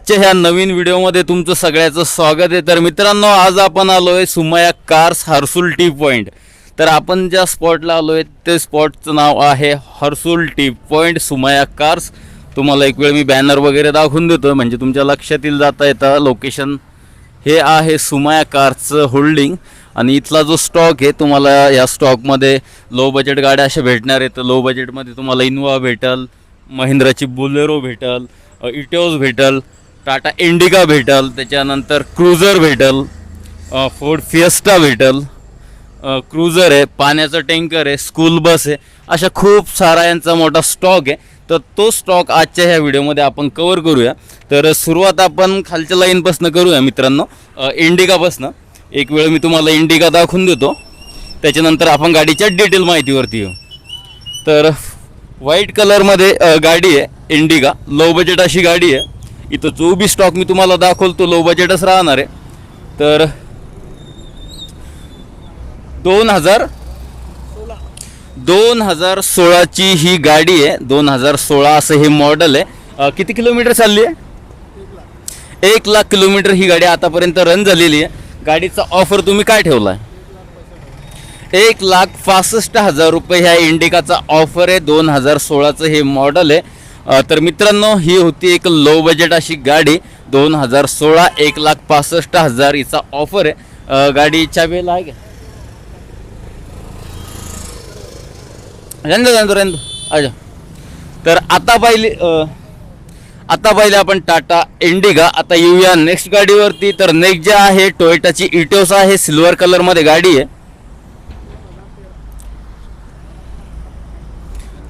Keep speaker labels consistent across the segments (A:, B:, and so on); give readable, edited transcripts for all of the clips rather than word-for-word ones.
A: आजच्या ह्या नवीन व्हिडिओमध्ये तुमचं सगळ्याचं स्वागत आहे। तर मित्रांनो, आज आपण आलोय Somaiya cars Harsul T point. तर आपण ज्या स्पॉटला आलोय ते स्पॉटचं नाव आहे Harsul T point Somaiya cars. तुम्हाला एक वेळ मी बॅनर वगैरे दाखवून देतो म्हणजे तुमच्या लक्षात येईल जाता येतं लोकेशन। हे आहे सुमया कार्सचं होल्डिंग आणि इथला जो स्टॉक आहे तुम्हाला या स्टॉकमध्ये लो बजेट गाड्या अशा भेटणार आहेत। लो बजेटमध्ये तुम्हाला इनोवा भेटल, महिंद्राची बोलेरो भेटल, इटिओस भेटल, टाटा इंडिका भेटल, त्याच्यानंतर क्रूझर भेटल, फोर्ड फिएस्टा भेटल, क्रूझर आहे, पाण्याचं टँकर आहे, स्कूल बस आहे, अशा खूप सारा यांचा मोठा स्टॉक आहे। तर तो स्टॉक आजच्या ह्या व्हिडिओमध्ये आपण कवर करूया। तर सुरुवात आपण खालच्या लाईनपासून करूया मित्रांनो, इंडिकापासून। एक वेळ मी तुम्हाला इंडिका दाखवून देतो, त्याच्यानंतर आपण गाडीच्या डिटेल माहितीवरती येऊ। तर व्हाईट कलरमध्ये गाडी आहे इंडिका, लो बजेट अशी गाडी आहे। इथं जो बी स्टॉक मी तुम्हाला दाखवतो लो बजेटच राहणार आहे। तर 2016 ची ही गाडी आहे, 2016 असं हे मॉडेल आहे। किती किलोमीटर चालली आहे? 1 लाख किलोमीटर ही गाडी आतापर्यंत रन झालेली आहे। गाडीचा ऑफर तुम्ही काय ठेवला आहे? 1,65,000 रुपये ह्या इंडिकाचा ऑफर आहे। 2016चं हे मॉडेल आहे। तर मित्रांनो, ही होती एक लो बजेट अशी गाडी 2016, 1,65,000 हिचा ऑफर आहे। गाडीच्या वेळेला आहे का? अच्छा, तर आता पहिले आपण टाटा इंडिका। आता येऊया नेक्स्ट गाडीवरती। तर नेक्स्ट जे आहे टोयोटाची इटिओस आहे, सिल्वर कलरमध्ये गाडी आहे।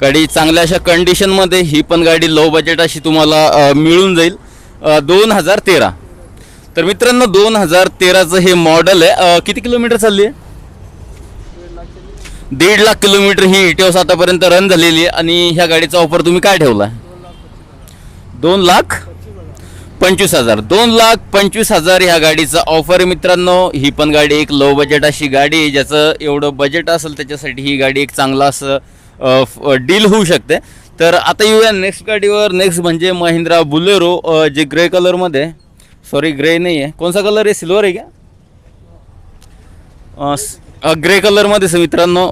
A: गाडी चांगल्या अशा कंडिशनमध्ये, ही पण गाडी लो बजेट अशी तुम्हाला मिळून जाईल। 2013। तर मित्रांनो, 2013चं हे मॉडेल आहे। किती किलोमीटर चालली आहे? 1.5 लाख किलोमीटर ही इटिओस आतापर्यंत रन झालेली आहे। आणि ह्या गाडीचा ऑफर तुम्ही काय ठेवला? 2,25,000। 2,25,000 ह्या गाडीचा ऑफर आहे मित्रांनो। ही पण गाडी एक लो बजेट अशी गाडी आहे, ज्याचं एवढं बजेट असेल त्याच्यासाठी ही गाडी एक चांगला असं डील होऊ शकते। तर आता येऊया नेक्स्ट गाडीवर। नेक्स्ट म्हणजे महिंद्रा बोलेरो, जे ग्रे कलरमध्ये, सॉरी ग्रे नाही आहे, कोणसा कलर आहे? सिल्वर आहे का? ग्रे कलरमध्येच मित्रांनो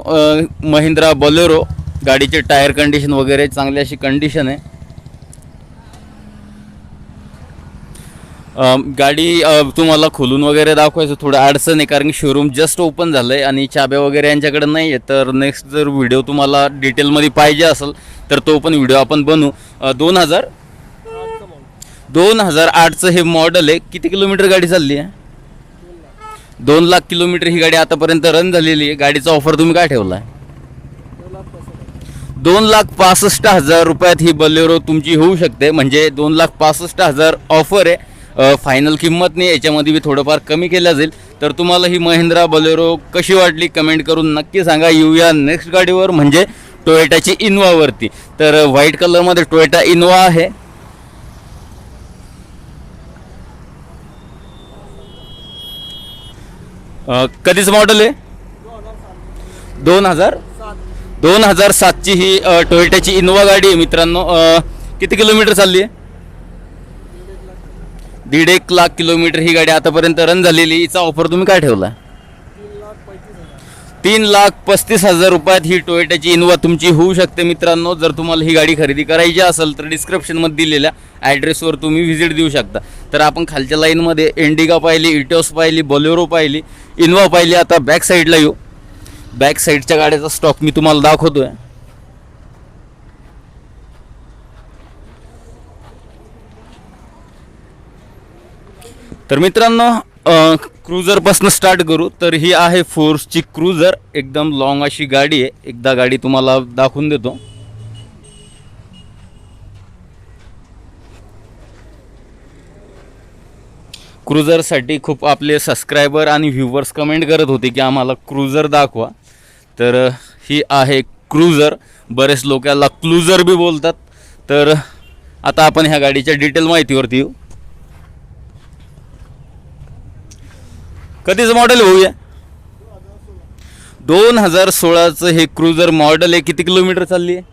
A: महिंद्रा बोलेरो। गाडीचे टायर कंडिशन वगैरे चांगली अशी कंडिशन आहे। गाडी तुम्हाला खोलून वगैरे दाखवायचं थोडं अडचण आहे, कारण की शोरूम जस्ट ओपन झालं आहे आणि चाब्या वगैरे यांच्याकडे नाही आहे। तर नेक्स्ट जर व्हिडिओ तुम्हाला डिटेलमध्ये पाहिजे असेल तर तो पण व्हिडिओ आपण बनवू। 2008चं हे मॉडेल आहे। किती किलोमीटर गाडी चालली आहे? 2 लाख किलोमीटर ही गाडी आतापर्यंत रन झालेली आहे। गाडीचा ऑफर तुम्ही काय ठेवला आहे? 2,65,000 रुपयात ही बोलेरो तुमची होऊ शकते। म्हणजे 2,65,000 ऑफर आहे, फायनल किंमत नाही, याच्यामध्ये बी थोडंफार कमी केलं जाईल। तर तुम्हाला ही महिंद्रा बोलेरो कशी वाटली कमेंट करून नक्की सांगा। येऊया नेक्स्ट गाडीवर म्हणजे टोयोटाची इनोवावरती। तर व्हाईट कलरमध्ये टोयोटा इनोवा आहे। कधीच मॉडेल आहे? 2007 ची ही टोयोटाची इनोवा गाडी आहे मित्रांनो। किती किलोमीटर चालली आहे? 1.5 लाख किलोमीटर ही गाडी आतापर्यंत रन झालेली। हिचा ऑफर तुम्ही काय ठेवला? 3,35,000 रुपयात ही टोयोटाची इनोवा तुमची होऊ शकते मित्रांनो। जर तुम्हाला ही गाडी खरेदी करायची असेल तर डिस्क्रिप्शनमध्ये दिलेल्या ॲड्रेसवर तुम्ही व्हिजिट देऊ शकता। तर आपण खालच्या लाईनमध्ये इंडिका पाहिली, इटिओस पाहिली, बोलेरो पाहिली, इनोवा पाहिली। आता बॅक साईडला येऊ। बॅक साईडच्या गाड्याचा स्टॉक मी तुम्हाला दाखवतोय। तर मित्रांनो, क्रूझरपासून स्टार्ट करू। तर ही आहे फोर्सची क्रूझर, एकदम लॉंग अशी गाडी आहे। एकदा गाडी तुम्हाला दाखवून देतो। क्रूझरसाठी खूप आपले सबस्क्रायबर आणि व्ह्यूवर्स कमेंट करत होते की आम्हाला क्रूझर दाखवा। तर ही आहे क्रूझर, बरेच लोक याला क्लूझर बी बोलतात। तर आता आपण ह्या गाडीच्या डिटेल माहितीवरती येऊ। कधीच मॉडेल होऊया? 2016चं हे क्रूझर मॉडेल आहे। किती किलोमीटर चालली आहे?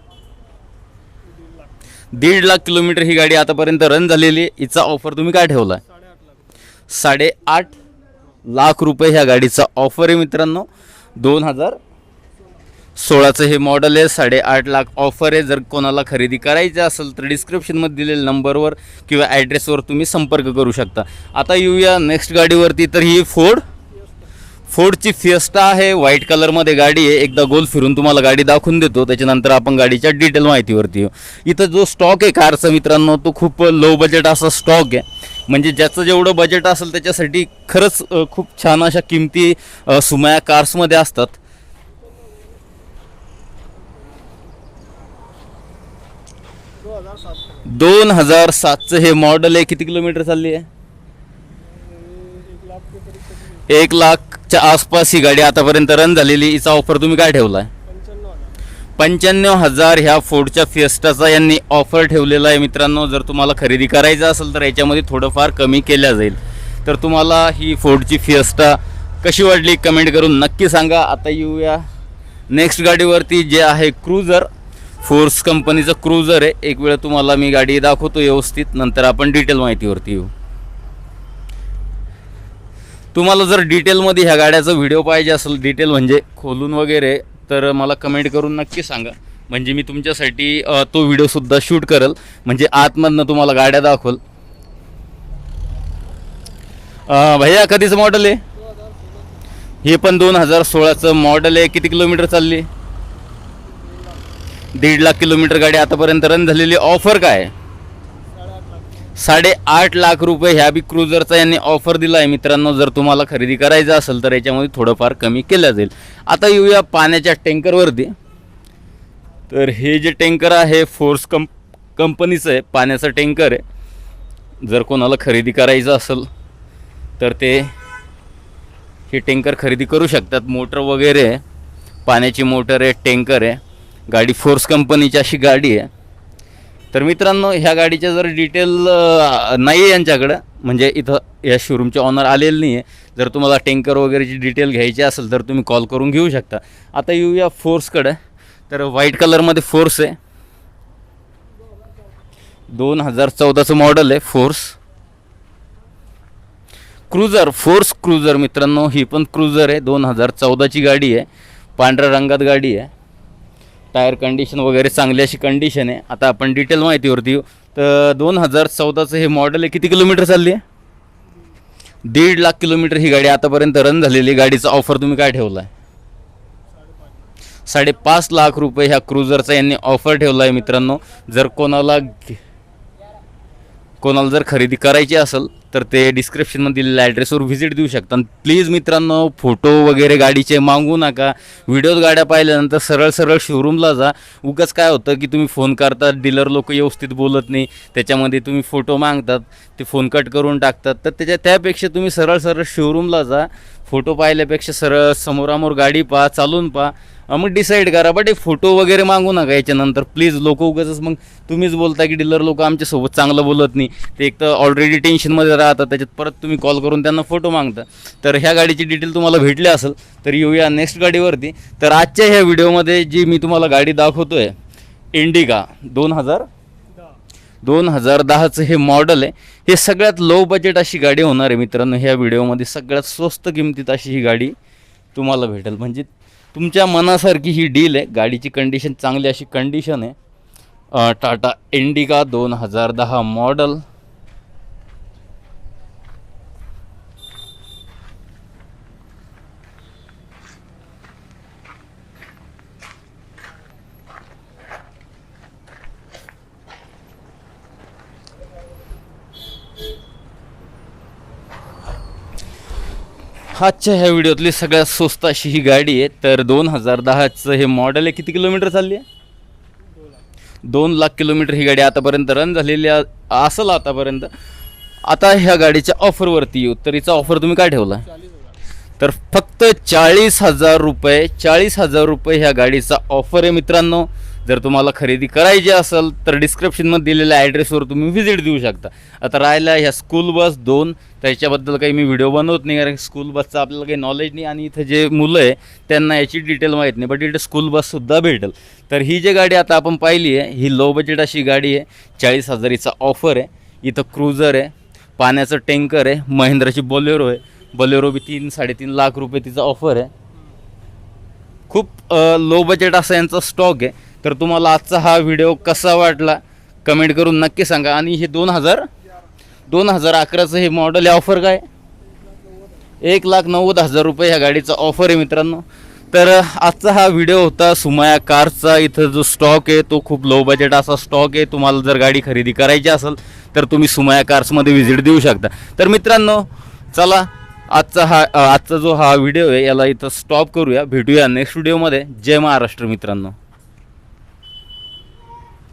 A: 1.5 लाख किलोमीटर ही गाडी आतापर्यंत रन झालेली आहे. हिचा ऑफर तुम्ही काय ठेवला आहे? 8.5 लाख रुपये ह्या गाडीचा ऑफर आहे मित्रांनो. 2016चं हे मॉडेल आहे. 8.5 लाख ऑफर आहे. जर कोणाला खरेदी करायची असेल तर डिस्क्रिप्शनमध्ये दिलेल्या नंबरवर किंवा ॲड्रेसवर तुम्ही संपर्क करू शकता. आता येऊया नेक्स्ट गाडीवरती. तर ही फोर्डची फिएस्टा आहे. व्हाईट कलरमध्ये गाडी आहे. एकदा गोल फिरून तुम्हाला गाडी दाखवून देतो, त्याच्यानंतर आपण गाडीच्या डिटेल माहितीवरती येऊ. इथं जो स्टॉक आहे कारचा मित्रांनो तो खूप लो बजेट असा स्टॉक आहे. म्हणजे ज्याचं जेवढं बजेट असेल त्याच्यासाठी खरंच खूप छान अशा किमती सुमाया कार्समध्ये असतात. दोन 2007चं हे मॉडेल आहे. किती किलोमीटर चालली आहे? 1 लाखच्या आसपास ही गाडी आतापर्यंत रन झालेली. हिचा ऑफर तुम्ही काय ठेवला आहे? 95,000 ह्या फोर्डच्या फिएस्टाचा यांनी ऑफर ठेवलेला आहे मित्रांनो. जर तुम्हाला खरेदी करायचं असेल तर याच्यामध्ये थोडंफार कमी केल्या जाईल. तर तुम्हाला ही फोर्डची फिएस्टा कशी वाटली कमेंट करून नक्की सांगा. आता येऊया नेक्स्ट गाडीवरती, जे आहे क्रूझर. फोर्स कंपनीचं क्रूझर आहे. एक वेळ तुम्हाला मी गाडी दाखवतो व्यवस्थित, नंतर आपण डिटेल माहितीवरती येऊ. तुम्हाला जर डिटेलमध्ये ह्या गाड्याचा व्हिडिओ पाहिजे असेल, डिटेल म्हणजे खोलून वगैरे, तर मला कमेंट करून नक्की सांगा. म्हणजे मी तुमच्यासाठी तो व्हिडिओसुद्धा शूट करेल, म्हणजे आतमधनं तुम्हाला गाड्या दाखवल. भैया कधीचं मॉडेल आहे? हे पण 2016चं मॉडेल आहे. किती किलोमीटर चालली? 1.5 लाख किलोमीटर गाडी आतापर्यंत रन झालेली. ऑफर काय? 8.5 लाख रुपये ह्या बी क्रूझरचा यांनी ऑफर दिला आहे मित्रांनो. जर तुम्हाला खरेदी करायचं असेल तर याच्यामध्ये थोडंफार कमी केलं जाईल. आता येऊया पाण्याच्या टँकरवरती. तर हे जे टँकर आहे फोर्स कंपनीचं आहे. पाण्याचं टँकर आहे. जर कोणाला खरेदी करायचं असेल तर ते हे टँकर खरेदी करू शकतात. मोटर वगैरे आहे, पाण्याची मोटर आहे, टँकर आहे. गाडी फोर्स कंपनीची अशी गाडी आहे. तर मित्रांनो ह्या गाडीच्या जर डिटेल नाही आहे यांच्याकडं, म्हणजे इथं या शोरूमचे ऑनर आलेले नाही आहे. जर तुम्हाला टँकर वगैरेची डिटेल घ्यायची असेल तर तुम्ही कॉल करून घेऊ शकता. आता येऊया फोर्सकडे. तर व्हाईट कलरमध्ये फोर्स आहे. 2014चं मॉडेल आहे. फोर्स क्रूझर मित्रांनो. ही पण क्रूझर आहे. 2014ची गाडी आहे. पांढऱ्या रंगात गाडी आहे. टायर कंडिशन वगैरे चांगली अशी कंडिशन आहे. आता आपण डिटेल माहितीवरती येऊ. तर 2014चं हे मॉडेल आहे. किती किलोमीटर चालली आहे? 1.5 लाख किलोमीटर ही गाडी आतापर्यंत रन झालेली. गाडीचा ऑफर तुम्ही काय ठेवला आहे? 5.5 लाख रुपये ह्या क्रूझरचा यांनी ऑफर ठेवला आहे मित्रांनो. जर कोणाला जर खरेदी करायची असेल तर ते डिस्क्रिप्शनमध्ये दिलेल्या ॲड्रेसवर व्हिजिट देऊ शकता. प्लीज मित्रांनो फोटो वगैरे गाडीचे मागू नका. व्हिडिओत गाड्या पाहिल्यानंतर सरळ शोरूमला जा. उगाच काय होतं की तुम्ही फोन करतात, डीलर लोक व्यवस्थित बोलत नाही, त्याच्यामध्ये तुम्ही फोटो मागतात, ते फोन कट करून टाकतात. तर त्यापेक्षा तुम्ही सरळ शोरूमला जा. फोटो पाहिल्यापेक्षा सरळ समोरामोर गाडी पहा, चालून पहा, मग डिसाईड करा. बट एक फोटो वगैरे मागू नका याच्यानंतर प्लीज. लोक उगाच मग तुम्हीच बोलता की डीलर लोक आमच्यासोबत चांगलं बोलत नाही, ते एक तर ऑलरेडी टेन्शनमध्ये राहतात, त्याच्यात परत तुम्ही कॉल करून त्यांना फोटो मागता. तर ह्या गाडीची डिटेल तुम्हाला भेटली असेल तर येऊया नेक्स्ट गाडीवरती. तर आजच्या ह्या व्हिडिओमध्ये जी मी तुम्हाला गाडी दाखवतो आहे इंडिका 2010चं हे मॉडेल आहे. हे सगळ्यात लो बजेट अशी गाडी होणार आहे मित्रांनो. ह्या व्हिडिओमध्ये सगळ्यात स्वस्त किमतीत अशी ही गाडी तुम्हाला भेटेल. म्हणजे तुमच्या मनासारखी ही डील आहे. गाडीची कंडिशन चांगली अशी कंडिशन आहे. Tata indica 2010 model. आजच्या ह्या व्हिडिओतली सगळ्यात स्वस्त अशी ही गाडी आहे. तर 2010चं हे मॉडेल आहे. किती किलोमीटर चालली आहे? 2 लाख किलोमीटर ही गाडी आतापर्यंत रन झालेली असेल आतापर्यंत. आता ह्या गाडीच्या ऑफरवरती येऊ. तर हिचा ऑफर तुम्ही काय ठेवला? तर फक्त 40,000 रुपये ह्या गाडीचा ऑफर आहे मित्रांनो. जर तुम्हाला खरेदी करायची असेल तर डिस्क्रिप्शनमध्ये दिलेल्या ॲड्रेसवर तुम्ही व्हिजिट देऊ शकता. आता राहिला ह्या स्कूल बस 2, त्याच्याबद्दल काही मी व्हिडिओ बनवत नाही कारण स्कूल बसचं आपल्याला काही नॉलेज नाही आणि इथं जे मुलं आहे त्यांना याची डिटेल माहीत नाही, बट इथं स्कूल बससुद्धा भेटेल. तर ही जी गाडी आता आपण पाहिली आहे ही लो बजेट अशी गाडी आहे. 40,000चा ऑफर आहे. इथं क्रुझर आहे, पाण्याचं टँकर आहे, महिंद्राची बोलेरो आहे. बोलेरो बी 3-3.5 लाख रुपये तिचा ऑफर आहे. खूप लो बजेट असा यांचा स्टॉक आहे. तर तुम्हाला आजचा हा व्हिडिओ कसा वाटला कमेंट करून नक्की सांगा. आणि हे 2011चं हे मॉडेल आहे. ऑफर काय 1,90,000 रुपये ह्या गाडीचा ऑफर आहे मित्रांनो. तर आजचा हा व्हिडिओ होता सुमाया कार्सचा. इथं जो स्टॉक आहे तो खूप लो बजेट असा स्टॉक आहे. तुम्हाला जर गाडी खरेदी करायची असेल तर तुम्ही सुमाया कार्समध्ये व्हिजिट देऊ शकता. तर मित्रांनो चला आजचा जो हा व्हिडिओ आहे याला इथं स्टॉप करूया. भेटूया नेक्स्ट व्हिडिओमध्ये. जय महाराष्ट्र मित्रांनो.